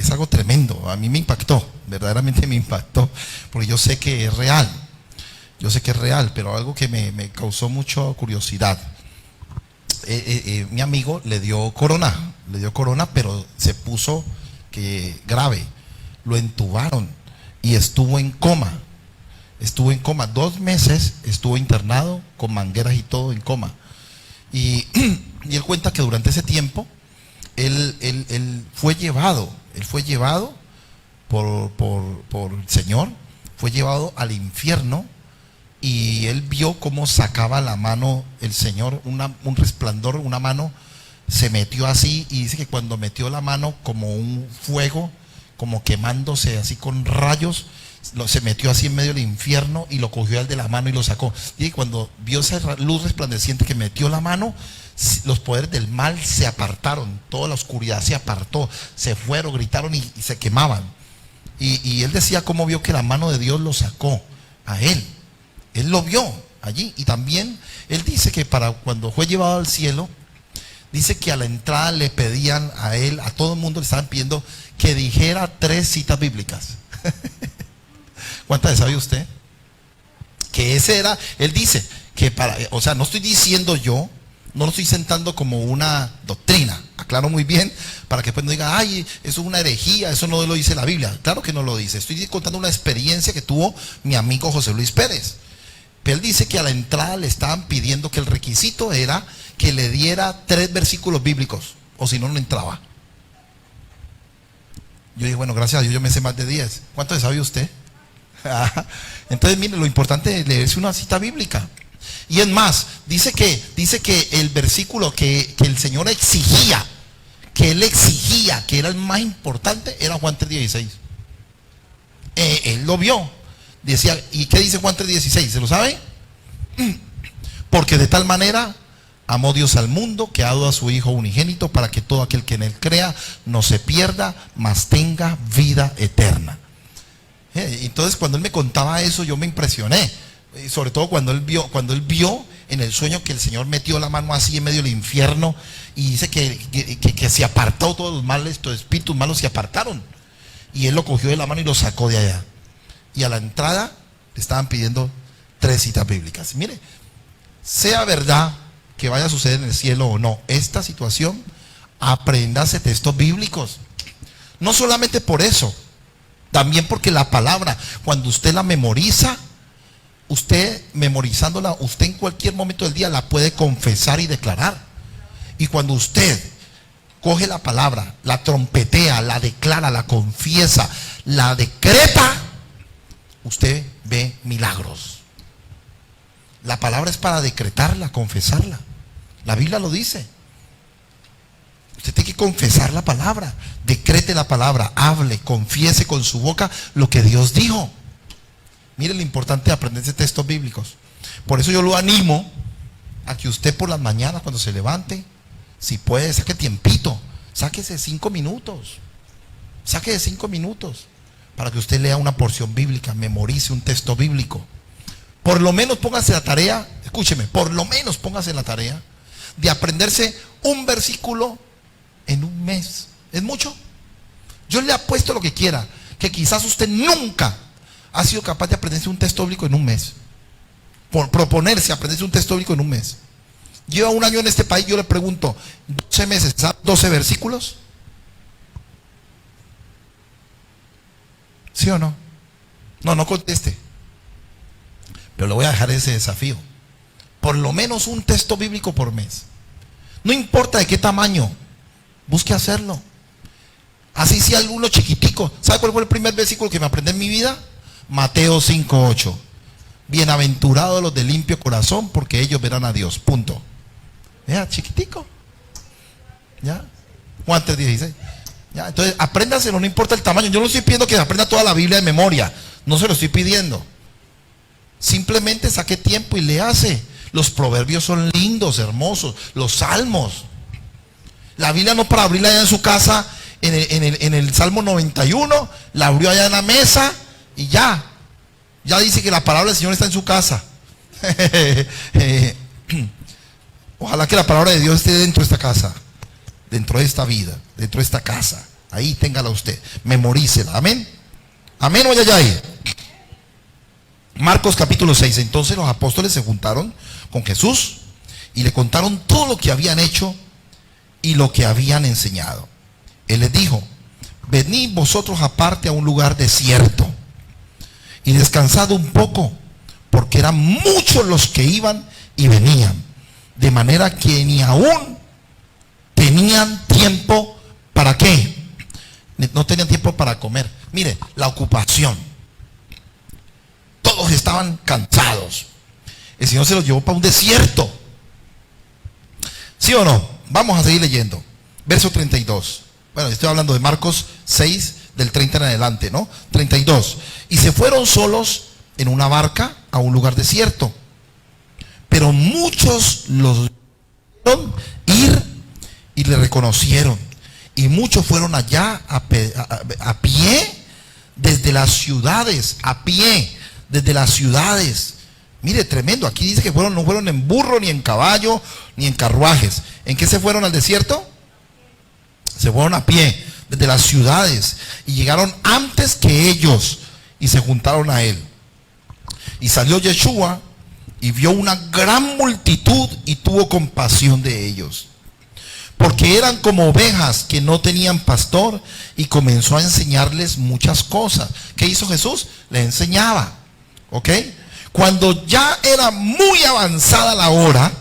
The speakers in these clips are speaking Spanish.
es algo tremendo. A mí me impactó, verdaderamente me impactó, porque yo sé que es real. Yo sé que es real, pero algo que me causó mucha curiosidad. Mi amigo le dio corona, pero se puso grave. Lo entubaron y estuvo en coma. 2 meses estuvo internado con mangueras y todo en coma. Y él cuenta que durante ese tiempo él fue llevado por el Señor, fue llevado al infierno, y él vio cómo sacaba la mano el Señor, un resplandor, una mano se metió así, y dice que cuando metió la mano como un fuego, como quemándose así con rayos, se metió así en medio del infierno y lo cogió al de la mano y lo sacó. Y cuando vio esa luz resplandeciente que metió la mano, los poderes del mal se apartaron, toda la oscuridad se apartó, se fueron, gritaron y se quemaban. Y él decía cómo vio que la mano de Dios lo sacó a él. Él lo vio allí. Y también él dice que para cuando fue llevado al cielo, dice que a la entrada le pedían a él, a todo el mundo le estaban pidiendo que dijera 3 citas bíblicas. ¿Cuántas sabe usted? Que ese era, él dice que o sea, no estoy diciendo yo, no lo estoy sentando como una doctrina, aclaro muy bien, para que después no digan, ay, eso es una herejía, eso no lo dice la Biblia. Claro que no lo dice, estoy contando una experiencia que tuvo mi amigo José Luis Pérez. Pero él dice que a la entrada le estaban pidiendo que el requisito era que le diera 3 versículos bíblicos, o si no, no entraba. Yo dije, bueno, gracias a Dios yo me sé más de 10. ¿Cuánto sabe usted? Entonces, mire, lo importante es leerse una cita bíblica. Y es más, dice que el versículo que el Señor exigía, que Él exigía, que era el más importante, era Juan 3:16. Él lo vio. Decía, ¿y qué dice Juan 3:16? ¿Se lo sabe? Porque de tal manera amó Dios al mundo, que ha dado a su Hijo unigénito, para que todo aquel que en Él crea no se pierda, mas tenga vida eterna. Entonces, cuando él me contaba eso, yo me impresioné. Sobre todo cuando él vio en el sueño que el Señor metió la mano así en medio del infierno, y dice que se apartó todos los males, todos los espíritus malos se apartaron, y él lo cogió de la mano y lo sacó de allá. Y a la entrada le estaban pidiendo 3 citas bíblicas. Mire, sea verdad que vaya a suceder en el cielo o no esta situación, apréndase textos bíblicos. No solamente por eso, también porque la palabra, cuando usted la memoriza, usted memorizándola, usted en cualquier momento del día la puede confesar y declarar. Y cuando usted coge la palabra, la trompetea, la declara, la confiesa, la decreta, usted ve milagros. La palabra es para decretarla, confesarla. La Biblia lo dice. Usted tiene que confesar la palabra, decrete la palabra, hable, confiese con su boca lo que Dios dijo. Mire lo importante de aprenderse textos bíblicos. Por eso yo lo animo a que usted por las mañanas, cuando se levante, si puede, saque tiempito, sáquese 5 minutos. Sáquese 5 minutos para que usted lea una porción bíblica, memorice un texto bíblico. Por lo menos póngase la tarea, escúcheme, por lo menos póngase la tarea de aprenderse un versículo en un mes. ¿Es mucho? Yo le apuesto lo que quiera, que quizás usted nunca ha sido capaz de aprenderse un texto bíblico en un mes. Por proponerse aprenderse un texto bíblico en un mes. Lleva 1 año en este país, yo le pregunto, 12 meses, ¿sabe 12 versículos? ¿Sí o no? No conteste. Pero le voy a dejar ese desafío. Por lo menos un texto bíblico por mes. No importa de qué tamaño, busque hacerlo. Así sea alguno chiquitico. ¿Sabe cuál fue el primer versículo que me aprendí en mi vida? Mateo 5:8. Bienaventurados los de limpio corazón, porque ellos verán a Dios. Punto. Vea, chiquitico. ¿Ya? Juan 3:16. ¿Ya? Entonces, apréndaselo, no importa el tamaño. Yo no estoy pidiendo que aprenda toda la Biblia de memoria. No se lo estoy pidiendo. Simplemente saque tiempo y le hace. Los proverbios son lindos, hermosos. Los salmos. La Biblia no para abrirla allá en su casa, en el Salmo 91, la abrió allá en la mesa y ya dice que la palabra del Señor está en su casa. Ojalá que la palabra de Dios esté dentro de esta casa, dentro de esta vida, dentro de esta casa. Ahí téngala usted, memorícela. Amén. Amén o ayayay. Marcos capítulo 6. Entonces los apóstoles se juntaron con Jesús y le contaron todo lo que habían hecho y lo que habían enseñado. Él les dijo: venid vosotros aparte a un lugar desierto y descansad un poco, porque eran muchos los que iban y venían, de manera que ni aún tenían tiempo para qué. No tenían tiempo para comer. Mire, la ocupación. Todos estaban cansados. El Señor se los llevó para un desierto. ¿Sí o no? Vamos a seguir leyendo. Verso 32. Bueno, estoy hablando de Marcos 6, del 30 en adelante, ¿no? 32. Y se fueron solos en una barca a un lugar desierto. Pero muchos los vieron ir y le reconocieron. Y muchos fueron allá a pie desde las ciudades, a pie desde las ciudades. Mire, tremendo. Aquí dice que no fueron en burro, ni en caballo, ni en carruajes. ¿En qué se fueron al desierto? Se fueron a pie desde las ciudades y llegaron antes que ellos y se juntaron a él. Y salió Yeshua y vio una gran multitud y tuvo compasión de ellos, porque eran como ovejas que no tenían pastor, y comenzó a enseñarles muchas cosas. ¿Qué hizo Jesús? Les enseñaba. ¿Ok? Cuando ya era muy avanzada la hora,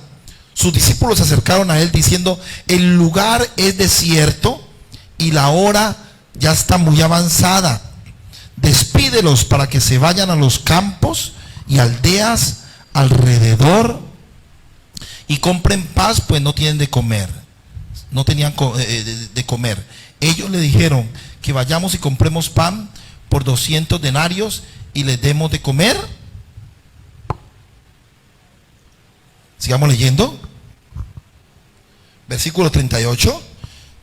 sus discípulos se acercaron a él diciendo: el lugar es desierto y la hora ya está muy avanzada. Despídelos para que se vayan a los campos y aldeas alrededor y compren paz, pues no tienen de comer. No tenían de comer. Ellos le dijeron que vayamos y compremos pan por 200 denarios y les demos de comer. Sigamos leyendo. Versículo 38.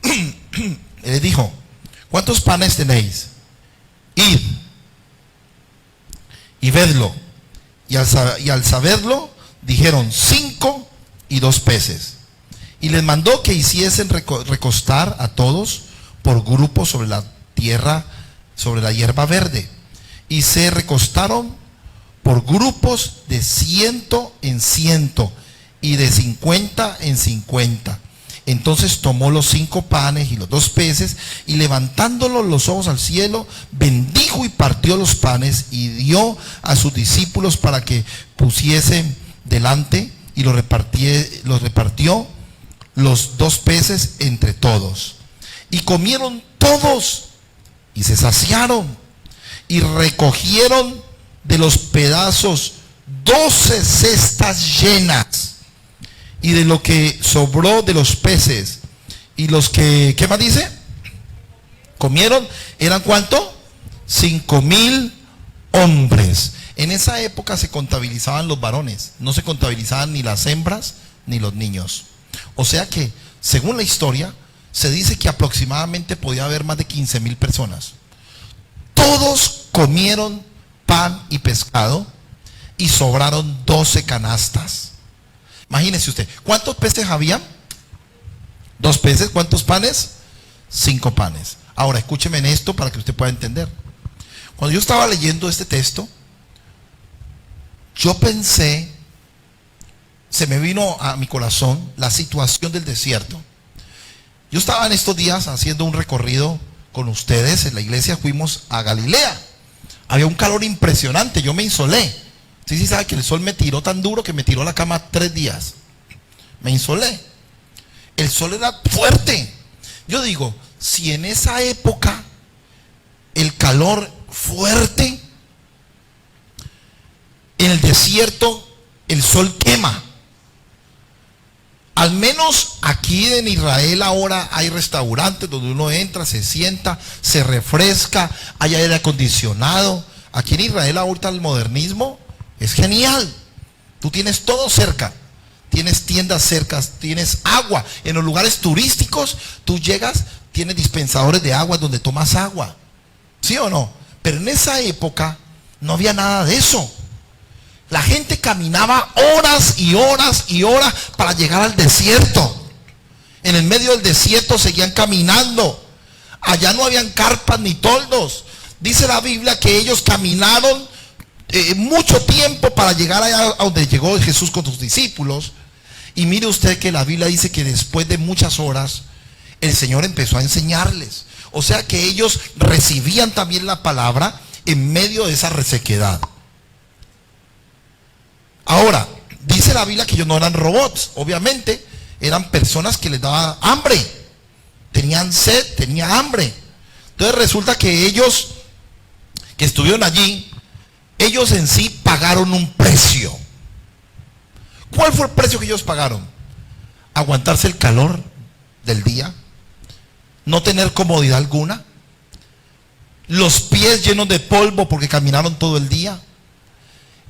Él les dijo: ¿cuántos panes tenéis? Id y vedlo. Y al saberlo, dijeron: 5 y 2 peces. Y les mandó que hiciesen recostar a todos por grupos sobre la tierra, sobre la hierba verde. Y se recostaron por grupos de 100 en 100 y de 50 en 50. Entonces tomó los 5 panes y los 2 peces, y levantándolos los ojos al cielo, bendijo y partió los panes y dio a sus discípulos para que pusiesen delante, y los repartió los 2 peces entre todos. Y comieron todos y se saciaron, y recogieron de los pedazos 12 cestas llenas. Y de lo que sobró de los peces y los que, ¿qué más dice? Comieron, ¿eran cuánto? 5,000 hombres. En esa época se contabilizaban los varones, no se contabilizaban ni las hembras ni los niños. O sea que, según la historia, se dice que aproximadamente podía haber más de 15,000 personas. Todos comieron pan y pescado y sobraron 12 canastas. Imagínese usted, ¿cuántos peces había? 2 peces. ¿Cuántos panes? 5 panes. Ahora, escúcheme en esto para que usted pueda entender. Cuando yo estaba leyendo este texto, yo pensé, se me vino a mi corazón la situación del desierto. Yo estaba en estos días haciendo un recorrido con ustedes en la iglesia, fuimos a Galilea. Había un calor impresionante, yo me insolé. Sí, sabe que el sol me tiró tan duro que me tiró a la cama 3 días. Me insolé. El sol era fuerte. Yo digo, si en esa época el calor fuerte, en el desierto el sol quema. Al menos aquí en Israel ahora hay restaurantes donde uno entra, se sienta, se refresca, hay aire acondicionado. Aquí en Israel ahorita el modernismo es genial. Tú tienes todo cerca. Tienes tiendas cerca, tienes agua. En los lugares turísticos, tú llegas, tienes dispensadores de agua donde tomas agua. ¿Sí o no? Pero en esa época no había nada de eso. La gente caminaba horas y horas y horas para llegar al desierto. En el medio del desierto seguían caminando. Allá no habían carpas ni toldos. Dice la Biblia que ellos caminaron mucho tiempo para llegar allá a donde llegó Jesús con sus discípulos. Y mire usted que la Biblia dice que después de muchas horas el Señor empezó a enseñarles. O sea que ellos recibían también la palabra en medio de esa resequedad. Ahora, dice la Biblia que ellos no eran robots. Obviamente eran personas que les daba hambre, tenían sed, tenían hambre. Entonces resulta que ellos que estuvieron allí, ellos en sí pagaron un precio. ¿Cuál fue el precio que ellos pagaron? Aguantarse el calor del día, no tener comodidad alguna, los pies llenos de polvo porque caminaron todo el día.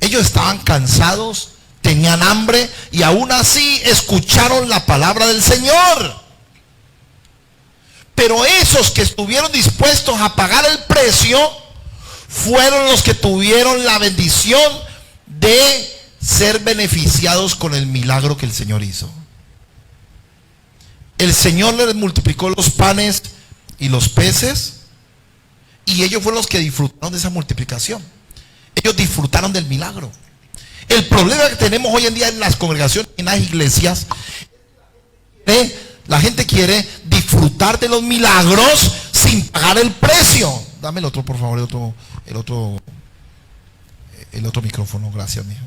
Ellos estaban cansados, tenían hambre y aún así escucharon la palabra del Señor. Pero esos que estuvieron dispuestos a pagar el precio fueron los que tuvieron la bendición de ser beneficiados con el milagro que el Señor hizo. El Señor les multiplicó los panes y los peces y ellos fueron los que disfrutaron de esa multiplicación. Ellos disfrutaron del milagro. El problema que tenemos hoy en día en las congregaciones, en las iglesias, la gente quiere disfrutar de los milagros sin pagar el precio. Dame el otro, por favor, el otro micrófono, gracias, mijo.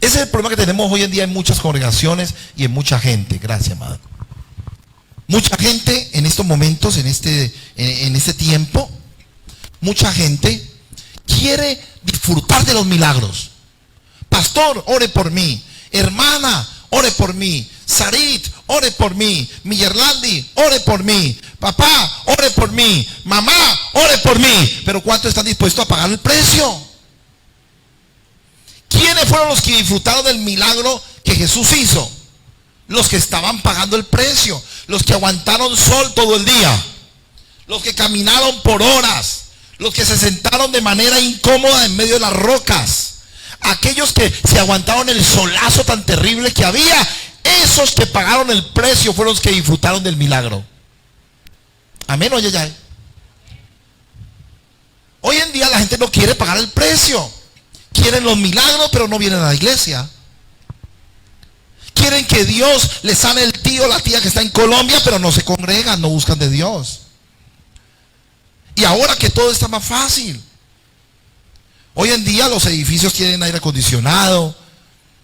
Ese es el problema que tenemos hoy en día en muchas congregaciones y en mucha gente. Gracias, madre. Mucha gente en estos momentos, en este tiempo, mucha gente quiere disfrutar de los milagros. Pastor, ore por mí. Hermana, ore por mí. Sarit, ore por mí. Millerlandi, ore por mí. Papá, ore por mí. Mamá, ore por mí. Pero ¿cuánto están dispuestos a pagar el precio? ¿Quiénes fueron los que disfrutaron del milagro que Jesús hizo? Los que estaban pagando el precio. Los que aguantaron sol todo el día. Los que caminaron por horas. Los que se sentaron de manera incómoda en medio de las rocas. Aquellos que se aguantaron el solazo tan terrible que había. Esos que pagaron el precio fueron los que disfrutaron del milagro. Amén, oye ya. Hoy en día la gente no quiere pagar el precio. Quieren los milagros, pero no vienen a la iglesia. Quieren que Dios les sane el tío o la tía que está en Colombia, pero no se congregan, no buscan de Dios. Y ahora que todo está más fácil. Hoy en día los edificios tienen aire acondicionado,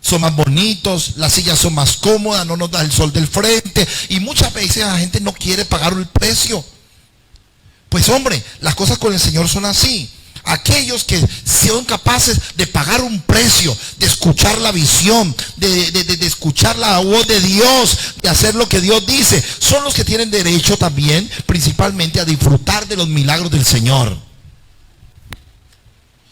son más bonitos, las sillas son más cómodas, no nos da el sol del frente. Y muchas veces la gente no quiere pagar el precio. Pues hombre, las cosas con el Señor son así. Aquellos que son capaces de pagar un precio, de escuchar la visión, de escuchar la voz de Dios, de hacer lo que Dios dice, son los que tienen derecho también, principalmente, a disfrutar de los milagros del Señor.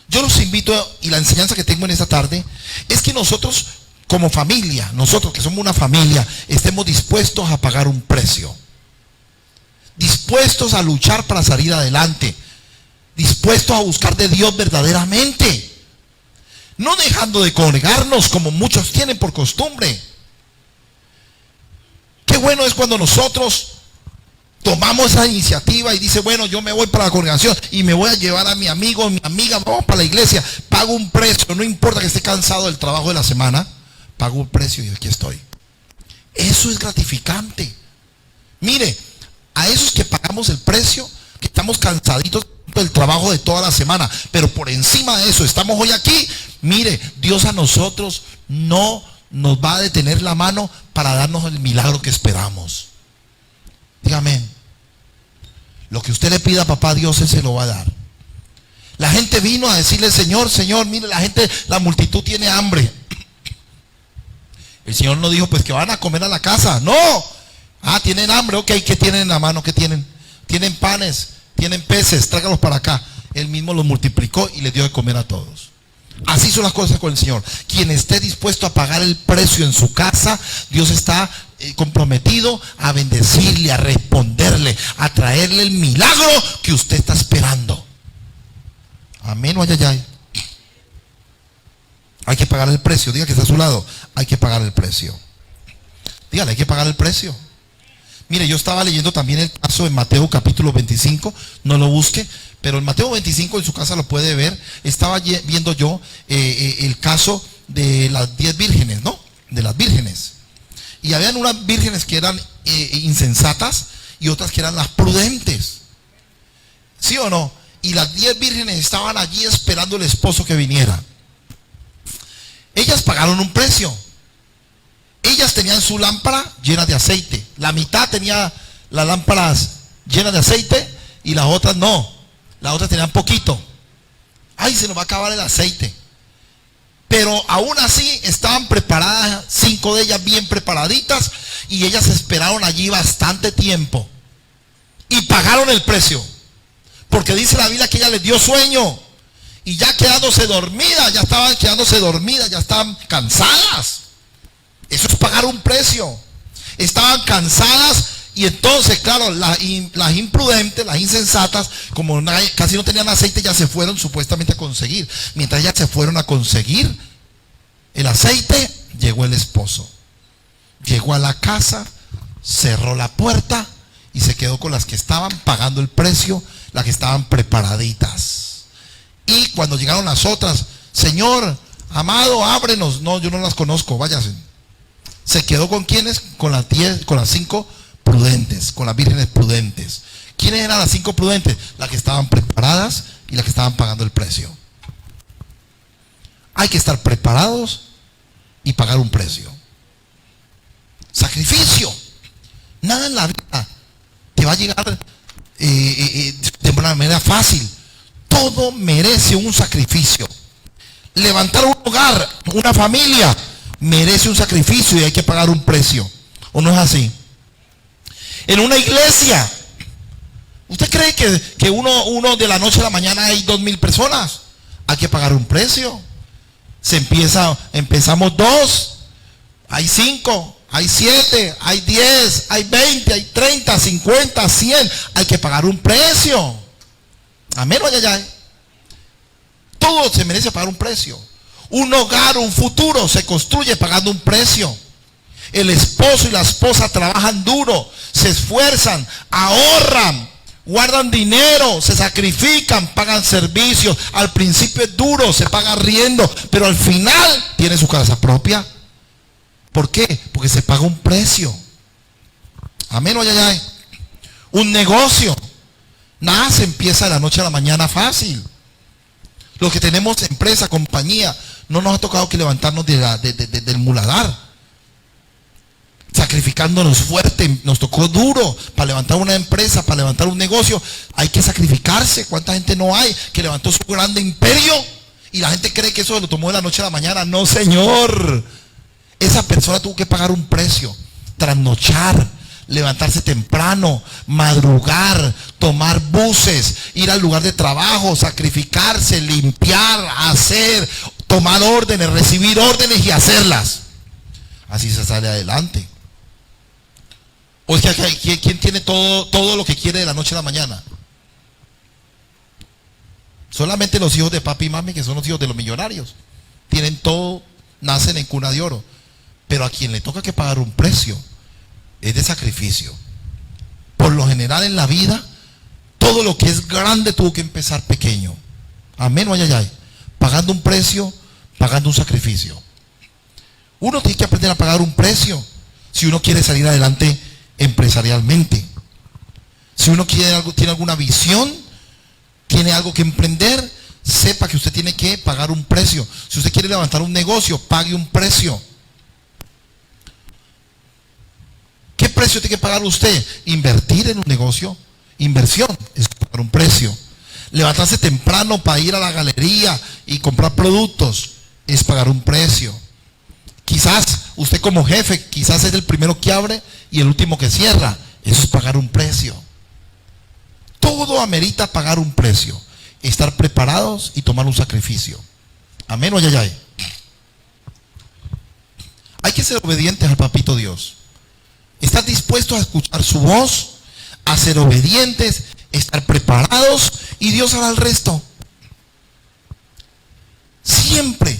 Yo los invito, y la enseñanza que tengo en esta tarde, es que nosotros como familia, nosotros que somos una familia, estemos dispuestos a pagar un precio. Dispuestos a luchar para salir adelante. Dispuestos a buscar de Dios verdaderamente. No dejando de congregarnos como muchos tienen por costumbre. Qué bueno es cuando nosotros tomamos esa iniciativa y dice, bueno, yo me voy para la congregación y me voy a llevar a mi amigo o mi amiga, vamos para la iglesia, pago un precio, no importa que esté cansado del trabajo de la semana, pago un precio y aquí estoy. Eso es gratificante. Mire, a esos que pagamos el precio, que estamos cansaditos del trabajo de toda la semana, pero por encima de eso estamos hoy aquí, mire, Dios a nosotros no nos va a detener la mano para darnos el milagro que esperamos. Dígame, lo que usted le pida a papá Dios, Él se lo va a dar. La gente vino a decirle, Señor, mire, la multitud tiene hambre. El Señor no dijo, pues que van a comer a la casa. No. Tienen hambre, ok, ¿qué tienen en la mano? ¿Qué tienen? Tienen panes, tienen peces, tráigalos para acá. Él mismo los multiplicó y les dio de comer a todos. Así son las cosas con el Señor. Quien esté dispuesto a pagar el precio en su casa, Dios está comprometido a bendecirle, a responderle, a traerle el milagro que usted está esperando. Amén o ayayay. Hay que pagar el precio. Diga que está a su lado. Hay que pagar el precio. Dígale, hay que pagar el precio. Mire, yo estaba leyendo también el caso en Mateo capítulo 25, no lo busque, pero en Mateo 25 en su casa lo puede ver. Estaba viendo yo el caso de las 10 vírgenes, ¿no? De las vírgenes. Y habían unas vírgenes que eran insensatas y otras que eran las prudentes. ¿Sí o no? Y las 10 vírgenes estaban allí esperando el esposo que viniera. Ellas pagaron un precio. Ellas tenían su lámpara llena de aceite. La mitad tenía las lámparas llenas de aceite y las otras no. Las otras tenían poquito. Ay, se nos va a acabar el aceite. Pero aún así estaban preparadas, 5 de ellas bien preparaditas, y ellas esperaron allí bastante tiempo. Y pagaron el precio. Porque dice la Biblia que ella les dio sueño. Y ya quedándose dormidas, ya estaban quedándose dormidas, ya estaban cansadas. Eso es pagar un precio. Estaban cansadas y entonces, claro, las imprudentes, las insensatas, como casi no tenían aceite, ya se fueron supuestamente a conseguir. Mientras ellas se fueron a conseguir el aceite, llegó el esposo. Llegó a la casa, cerró la puerta y se quedó con las que estaban pagando el precio, las que estaban preparaditas. Y cuando llegaron las otras, Señor, amado, ábrenos. No, yo no las conozco, váyase. Se quedó con quienes, con las 5 prudentes, con las vírgenes prudentes. ¿Quiénes eran las 5 prudentes? Las que estaban preparadas y las que estaban pagando el precio. Hay que estar preparados y pagar un precio. Sacrificio. Nada en la vida te va a llegar de una manera fácil. Todo merece un sacrificio. Levantar un hogar, una familia, merece un sacrificio y hay que pagar un precio. ¿O no es así? En una iglesia, ¿usted cree que uno de la noche a la mañana hay 2,000 personas? Hay que pagar un precio. Empezamos 2, hay 5, hay 7, hay 10, hay 20, hay 30, 50, 100. Hay que pagar un precio. Amén o ya. Todo se merece pagar un precio. Un hogar, un futuro se construye pagando un precio. El esposo y la esposa trabajan duro, se esfuerzan, ahorran, guardan dinero, se sacrifican, pagan servicios. Al principio es duro, se paga riendo, pero al final tiene su casa propia. ¿Por qué? Porque se paga un precio. Amén o ya. Un negocio. Nada se empieza de la noche a la mañana fácil. Los que tenemos empresa, compañía, no nos ha tocado que levantarnos del muladar. Sacrificándonos fuerte, nos tocó duro para levantar una empresa, para levantar un negocio. Hay que sacrificarse. ¿Cuánta gente no hay que levantó su grande imperio? Y la gente cree que eso lo tomó de la noche a la mañana. No, señor. Esa persona tuvo que pagar un precio. Trasnochar, levantarse temprano, madrugar, tomar buses, ir al lugar de trabajo, sacrificarse, limpiar, hacer, tomar órdenes, recibir órdenes y hacerlas. Así se sale adelante. O es que ¿quién tiene todo lo que quiere de la noche a la mañana? Solamente los hijos de papi y mami, que son los hijos de los millonarios. Tienen todo, nacen en cuna de oro. Pero a quien le toca que pagar un precio es de sacrificio. Por lo general en la vida, todo lo que es grande tuvo que empezar pequeño. Amén o ayayay. Pagando un precio, pagando un sacrificio. Uno tiene que aprender a pagar un precio si uno quiere salir adelante empresarialmente. Si uno tiene alguna visión, tiene algo que emprender, sepa que usted tiene que pagar un precio. Si usted quiere levantar un negocio, pague un precio. ¿Qué precio tiene que pagar usted? Invertir en un negocio. Inversión es pagar un precio. Levantarse temprano para ir a la galería y comprar productos es pagar un precio. Quizás usted como jefe, quizás es el primero que abre y el último que cierra. Eso es pagar un precio. Todo amerita pagar un precio. Estar preparados y tomar un sacrificio. Amén o ayayay. Hay que ser obedientes al papito Dios. Estar dispuestos a escuchar su voz, a ser obedientes, estar preparados y Dios hará el resto. Siempre,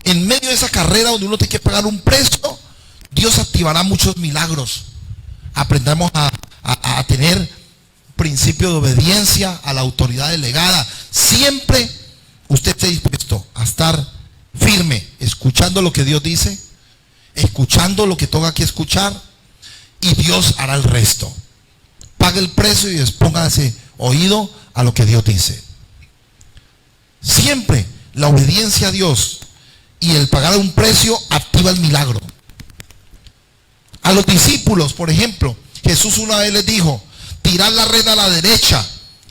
en medio de esa carrera donde uno tiene que pagar un precio, Dios activará muchos milagros. aprendamos a tener principio de obediencia a la autoridad delegada. Siempre usted esté dispuesto a estar firme, escuchando lo que Dios dice, escuchando lo que toca que escuchar, y Dios hará el resto. Pague el precio y póngase oído a lo que Dios dice. Siempre la obediencia a Dios y el pagar un precio activa el milagro. A los discípulos, por ejemplo, Jesús una vez les dijo: tirad la red a la derecha.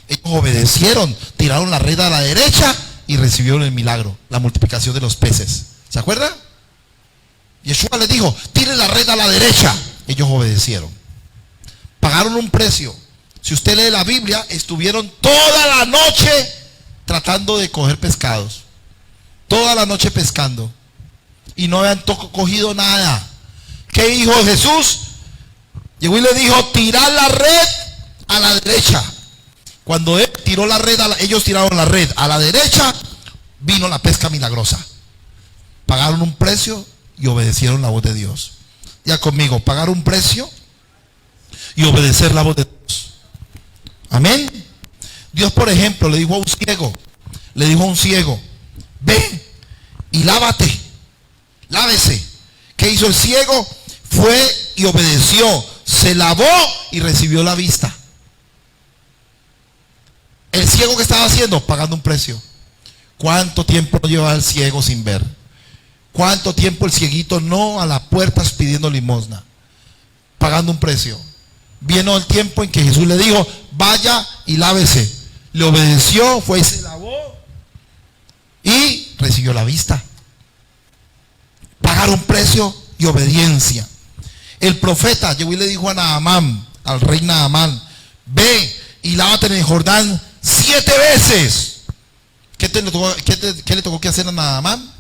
Ellos obedecieron, tiraron la red a la derecha y recibieron el milagro, la multiplicación de los peces. ¿Se acuerdan? Yeshua les dijo: tire la red a la derecha. Ellos obedecieron. Pagaron un precio. Si usted lee la Biblia, estuvieron toda la noche tratando de coger pescados. Toda la noche pescando. Y no habían cogido nada. ¿Qué dijo Jesús? Llegó y le dijo: tirad la red a la derecha. Cuando él tiró la red, ellos tiraron la red a la derecha, vino la pesca milagrosa. Pagaron un precio y obedecieron la voz de Dios. Ya conmigo, pagar un precio y obedecer la voz de Dios. Amén. Dios, por ejemplo, le dijo a un ciego: ven y lávate, lávese. ¿Qué hizo el ciego? Fue y obedeció, se lavó y recibió la vista. El ciego, que estaba haciendo, pagando un precio. ¿Cuánto tiempo lleva el ciego sin ver? ¿Cuánto tiempo el cieguito no a las puertas pidiendo limosna? Pagando un precio. Vino el tiempo en que Jesús le dijo: vaya y lávese. Le obedeció, fue y se lavó y recibió la vista. Pagar un precio y obediencia. El profeta llegó y le dijo a Naamán, al rey Naamán: ve y lávate en el Jordán 7 veces. ¿Qué le tocó que hacer a Naamán?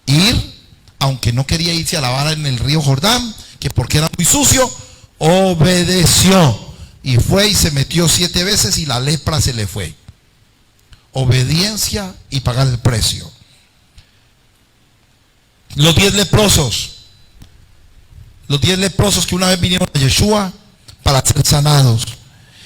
Ir, aunque no quería irse a lavar en el río Jordán, que porque era muy sucio, obedeció. Y fue y se metió 7 veces y la lepra se le fue. Obediencia y pagar el precio. Los 10 leprosos. Los 10 leprosos que una vez vinieron a Yeshua para ser sanados.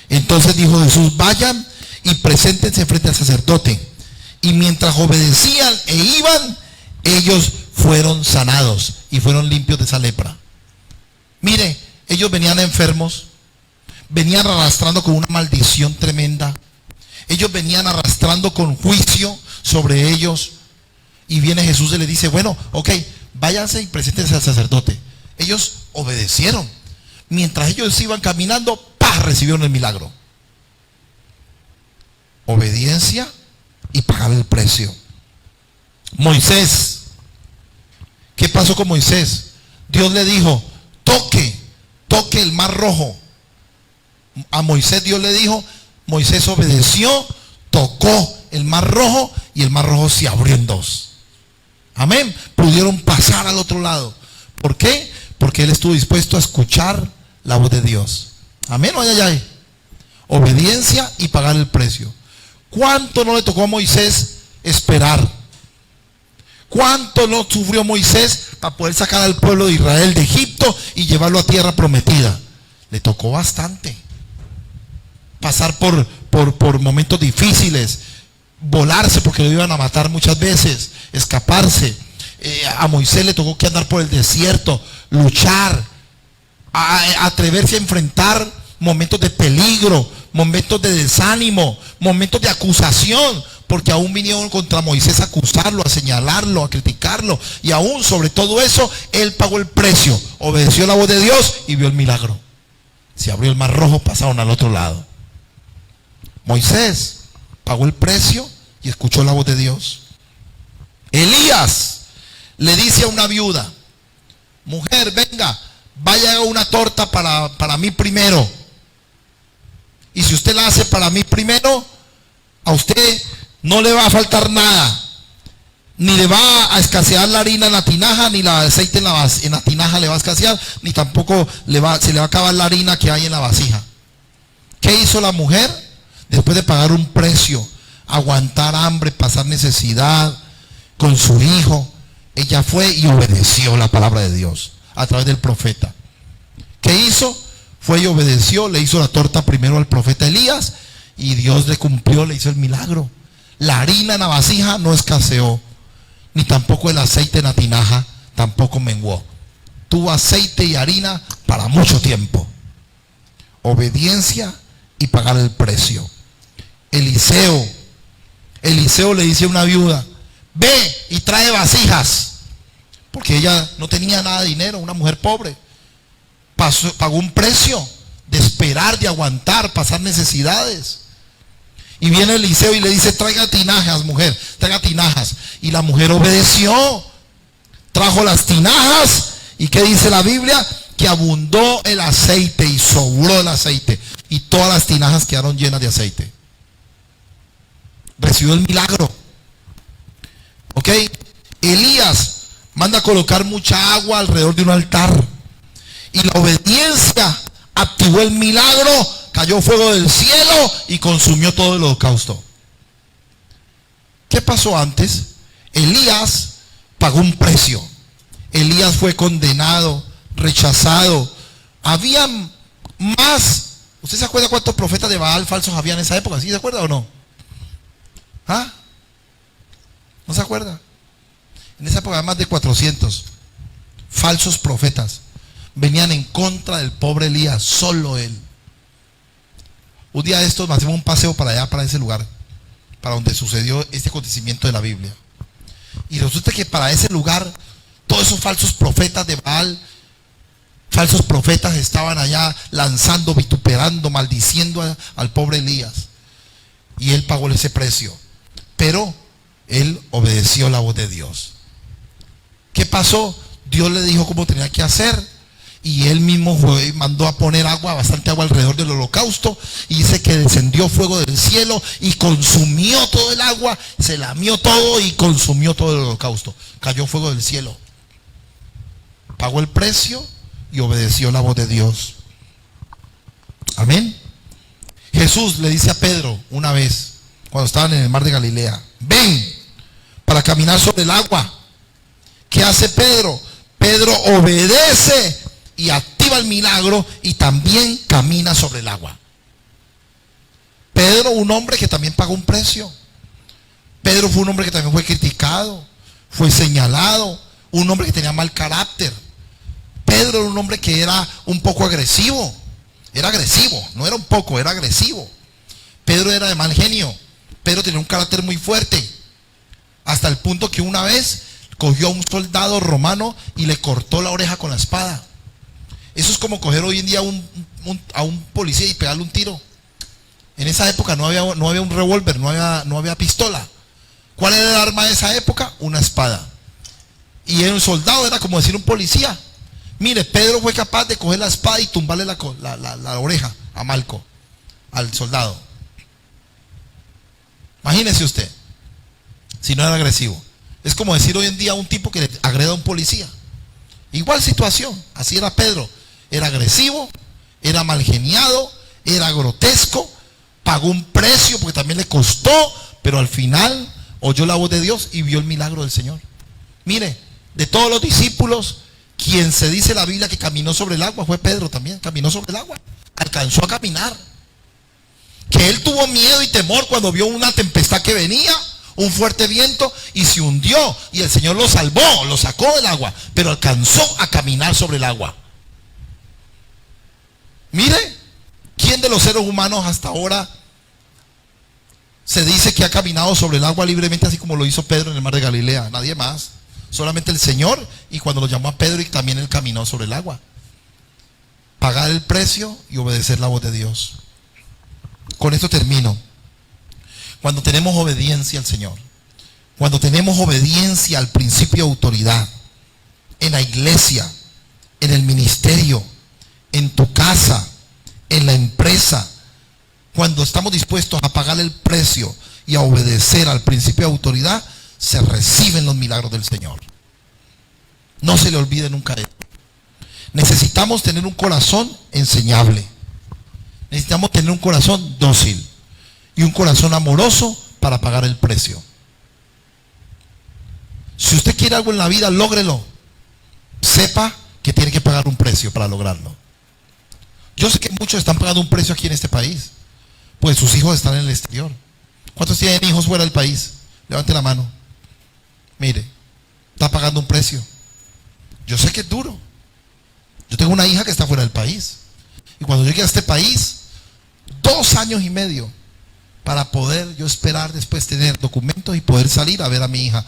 Entonces dijo Jesús: vayan y preséntense frente al sacerdote. Y mientras obedecían e iban, ellos fueron sanados y fueron limpios de esa lepra. Mire, ellos venían enfermos, venían arrastrando con una maldición tremenda. Ellos venían arrastrando con juicio sobre ellos. Y viene Jesús y le dice: bueno, ok, váyanse y preséntense al sacerdote. Ellos obedecieron. Mientras ellos iban caminando, ¡pah!, recibieron el milagro. Obediencia y pagar el precio. Moisés. ¿Qué pasó con Moisés? Dios le dijo: toque el mar rojo. A Moisés Dios le dijo, Moisés obedeció, tocó el mar rojo y el mar rojo se abrió en 2. Amén. Pudieron pasar al otro lado. ¿Por qué? Porque él estuvo dispuesto a escuchar la voz de Dios. Amén. Obediencia y pagar el precio. ¿Cuánto no le tocó a Moisés esperar? ¿Cuánto no sufrió Moisés para poder sacar al pueblo de Israel de Egipto y llevarlo a tierra prometida? Le tocó bastante. Pasar por momentos difíciles, volarse porque lo iban a matar muchas veces, escaparse. A Moisés le tocó que andar por el desierto, luchar, atreverse a enfrentar momentos de peligro, momentos de desánimo, momentos de acusación, porque aún vinieron contra Moisés a acusarlo, a señalarlo, a criticarlo, y aún sobre todo eso, él pagó el precio, obedeció la voz de Dios y vio el milagro. Se abrió el mar rojo, pasaron al otro lado. Moisés pagó el precio y escuchó la voz de Dios. Elías le dice a una viuda: mujer, venga, vaya a una torta para mí primero. Y si usted la hace para mí primero, a usted no le va a faltar nada. Ni le va a escasear la harina en la tinaja, ni el aceite en la tinaja le va a escasear, ni tampoco se le va a acabar la harina que hay en la vasija. ¿Qué hizo la mujer? Después de pagar un precio, aguantar hambre, pasar necesidad con su hijo, ella fue y obedeció la palabra de Dios a través del profeta. ¿Qué hizo? Fue y obedeció, le hizo la torta primero al profeta Elías y Dios le cumplió, le hizo el milagro. La harina en la vasija no escaseó, ni tampoco el aceite en la tinaja tampoco menguó. Tuvo aceite y harina para mucho tiempo. Obediencia y pagar el precio. Eliseo le dice a una viuda: ve y trae vasijas, porque ella no tenía nada de dinero, una mujer pobre. Pagó un precio de esperar, de aguantar, pasar necesidades. Y viene Eliseo y le dice: traiga tinajas, mujer, traiga tinajas. Y la mujer obedeció, trajo las tinajas. ¿Y qué dice la Biblia? Que abundó el aceite y sobró el aceite. Y todas las tinajas quedaron llenas de aceite. Recibió el milagro. ¿Ok? Elías manda a colocar mucha agua alrededor de un altar. Y la obediencia activó el milagro. Cayó fuego del cielo y consumió todo el holocausto. ¿Qué pasó antes? Elías pagó un precio. Elías fue condenado, rechazado. Había más. ¿Usted se acuerda cuántos profetas de Baal falsos había en esa época? ¿Sí se acuerda o no? ¿Ah? ¿No se acuerda? En esa época había más de 400 falsos profetas. Venían en contra del pobre Elías, solo él. Un día de estos hacemos un paseo para allá, para ese lugar, para donde sucedió este acontecimiento de la Biblia. Y resulta que para ese lugar, todos esos falsos profetas de Baal, falsos profetas estaban allá lanzando, vituperando, maldiciendo al pobre Elías. Y él pagó ese precio. Pero él obedeció la voz de Dios. ¿Qué pasó? Dios le dijo cómo tenía que hacer. Y él mismo mandó a poner agua, bastante agua alrededor del holocausto. Y dice que descendió fuego del cielo y consumió todo el agua. Se lamió todo y consumió todo el holocausto. Cayó fuego del cielo. Pagó el precio y obedeció la voz de Dios. Amén. Jesús le dice a Pedro una vez, cuando estaban en el mar de Galilea: ven para caminar sobre el agua. ¿Qué hace Pedro? Pedro obedece y activa el milagro y también camina sobre el agua. Pedro, un hombre que también pagó un precio. Pedro fue un hombre que también fue criticado, fue señalado, un hombre que tenía mal carácter. Pedro era un hombre que era un poco agresivo. Era agresivo, no era un poco, era agresivo. Pedro era de mal genio. Pedro tenía un carácter muy fuerte, hasta el punto que una vez cogió a un soldado romano y le cortó la oreja con la espada. Eso es como coger hoy en día a un policía y pegarle un tiro. En esa época no había un revólver, no había pistola. ¿Cuál era el arma de esa época? Una espada. Y un soldado era como decir un policía. Mire, Pedro fue capaz de coger la espada y tumbarle la oreja a Malco, al soldado. Imagínese usted, si no era agresivo. Es como decir hoy en día a un tipo que le agreda a un policía. Igual situación, así era Pedro. Era agresivo, era malgeniado, era grotesco, pagó un precio porque también le costó, pero al final oyó la voz de Dios y vio el milagro del Señor. Mire, de todos los discípulos, quien se dice la Biblia que caminó sobre el agua fue Pedro también, caminó sobre el agua, alcanzó a caminar. Que él tuvo miedo y temor cuando vio una tempestad que venía, un fuerte viento, y se hundió, y el Señor lo salvó, lo sacó del agua, pero alcanzó a caminar sobre el agua. Mire, ¿quién de los seres humanos hasta ahora se dice que ha caminado sobre el agua libremente, así como lo hizo Pedro en el mar de Galilea? Nadie más, solamente el Señor, y cuando lo llamó a Pedro, y también él caminó sobre el agua. Pagar el precio y obedecer la voz de Dios. Con esto termino. Cuando tenemos obediencia al Señor, cuando tenemos obediencia al principio de autoridad, en la iglesia, en el ministerio, en tu casa, en la empresa, cuando estamos dispuestos a pagar el precio y a obedecer al principio de autoridad, se reciben los milagros del Señor. No se le olvide nunca esto. Necesitamos tener un corazón enseñable. Necesitamos tener un corazón dócil y un corazón amoroso para pagar el precio. Si usted quiere algo en la vida, lógrelo. Sepa que tiene que pagar un precio para lograrlo. Yo sé que muchos están pagando un precio aquí en este país, pues sus hijos están en el exterior. ¿Cuántos tienen hijos fuera del país? Levante la mano. Mire, está pagando un precio. Yo sé que es duro. Yo tengo una hija que está fuera del país. Y cuando llegué a este país, 2 años y medio para poder yo esperar después tener documentos y poder salir a ver a mi hija.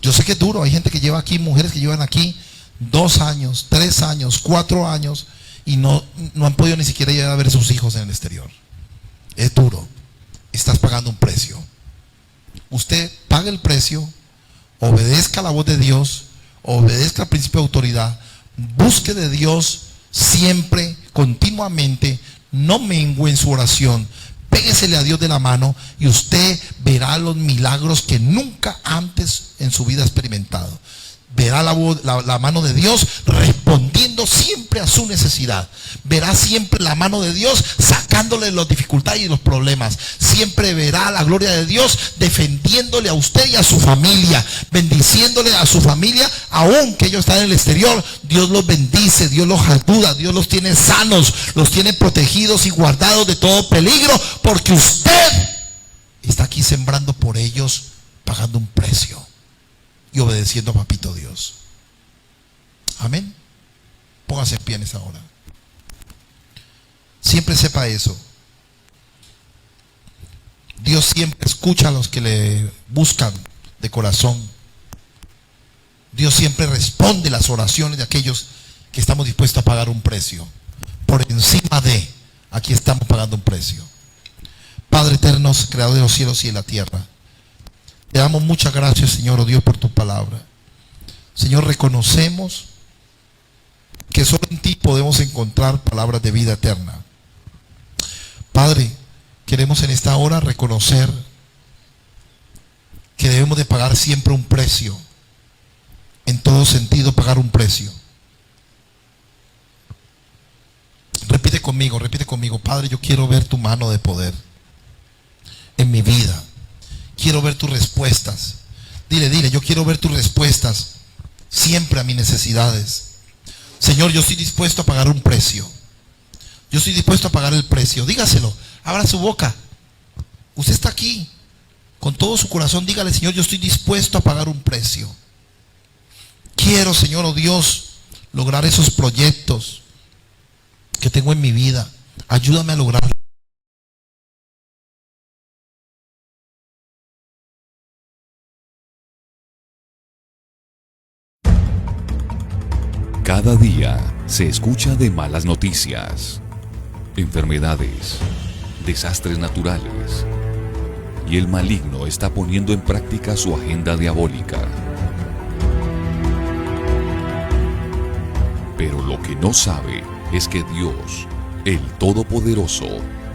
Yo sé que es duro. Hay gente que lleva aquí, mujeres que llevan aquí 2 años, 3 años, 4 años y no han podido ni siquiera llegar a ver a sus hijos en el exterior. Es duro. Estás pagando un precio. Usted paga el precio, obedezca la voz de Dios, obedezca al principio de autoridad, busque de Dios siempre, continuamente, no mengue en su oración, péguesele a Dios de la mano y usted verá los milagros que nunca antes en su vida ha experimentado. Verá la mano de Dios respondiendo siempre a su necesidad. Verá siempre la mano de Dios sacándole las dificultades y los problemas. Siempre verá la gloria de Dios defendiéndole a usted y a su familia, bendiciéndole a su familia, aun que ellos están en el exterior. Dios los bendice, Dios los ayuda, Dios los tiene sanos, los tiene protegidos y guardados de todo peligro, porque usted está aquí sembrando por ellos, pagando un precio y obedeciendo a Papito Dios. Amén. Póngase en pie en esa hora. Siempre sepa eso. Dios siempre escucha a los que le buscan de corazón. Dios siempre responde las oraciones de aquellos que estamos dispuestos a pagar un precio. Por encima de, aquí estamos pagando un precio. Padre eterno, creador de los cielos y de la tierra, te damos muchas gracias, Señor, oh Dios, por tu palabra. Señor, reconocemos que solo en ti podemos encontrar palabras de vida eterna. Padre, queremos en esta hora reconocer que debemos de pagar siempre un precio. En todo sentido, pagar un precio. Repite conmigo, Padre, yo quiero ver tu mano de poder en mi vida. Quiero ver tus respuestas. Dile, yo quiero ver tus respuestas siempre a mis necesidades. Señor, yo estoy dispuesto a pagar un precio. Yo estoy dispuesto a pagar el precio. Dígaselo, abra su boca. Usted está aquí, con todo su corazón, dígale, Señor, yo estoy dispuesto a pagar un precio. Quiero, Señor, oh Dios, lograr esos proyectos que tengo en mi vida. Ayúdame a lograrlo. Cada día se escucha de malas noticias, enfermedades, desastres naturales, y el maligno está poniendo en práctica su agenda diabólica. Pero lo que no sabe es que Dios, el Todopoderoso,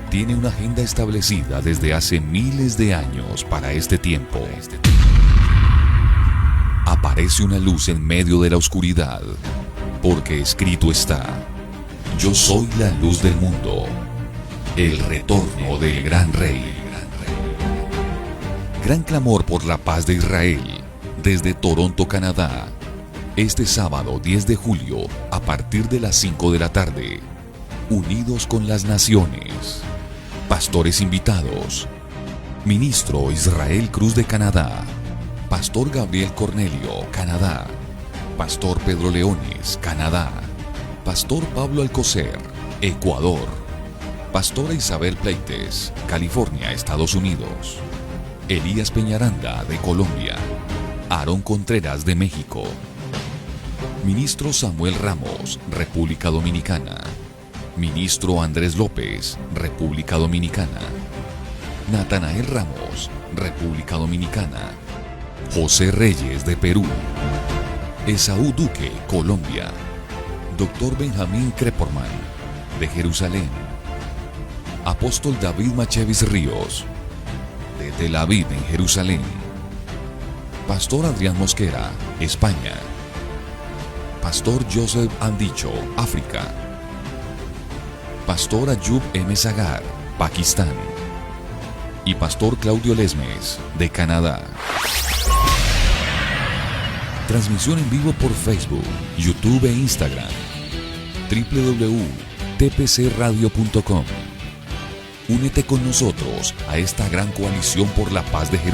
tiene una agenda establecida desde hace miles de años para este tiempo. Aparece una luz en medio de la oscuridad, porque escrito está: yo soy la luz del mundo, el retorno del gran rey. Gran clamor por la paz de Israel, desde Toronto, Canadá, este sábado 10 de julio, a partir de las 5 de la tarde. Unidos con las naciones. Pastores invitados: Ministro Israel Cruz de Canadá, Pastor Gabriel Cornelio, Canadá, Pastor Pedro Leones, Canadá, Pastor Pablo Alcocer, Ecuador, Pastora Isabel Pleites, California, Estados Unidos, Elías Peñaranda, de Colombia, Aarón Contreras, de México, Ministro Samuel Ramos, República Dominicana, Ministro Andrés López, República Dominicana, Natanael Ramos, República Dominicana, José Reyes, de Perú, Esaú Duque, Colombia, Dr. Benjamín Creporman, de Jerusalén, Apóstol David Machevis Ríos, de Tel Aviv, en Jerusalén, Pastor Adrián Mosquera, España, Pastor Joseph Andicho, África, Pastor Ayub M. Sagar, Pakistán, y Pastor Claudio Lesmes, de Canadá. Transmisión en vivo por Facebook, YouTube e Instagram. tpcradio.com. Únete con nosotros a esta gran coalición por la paz de Jerusalén.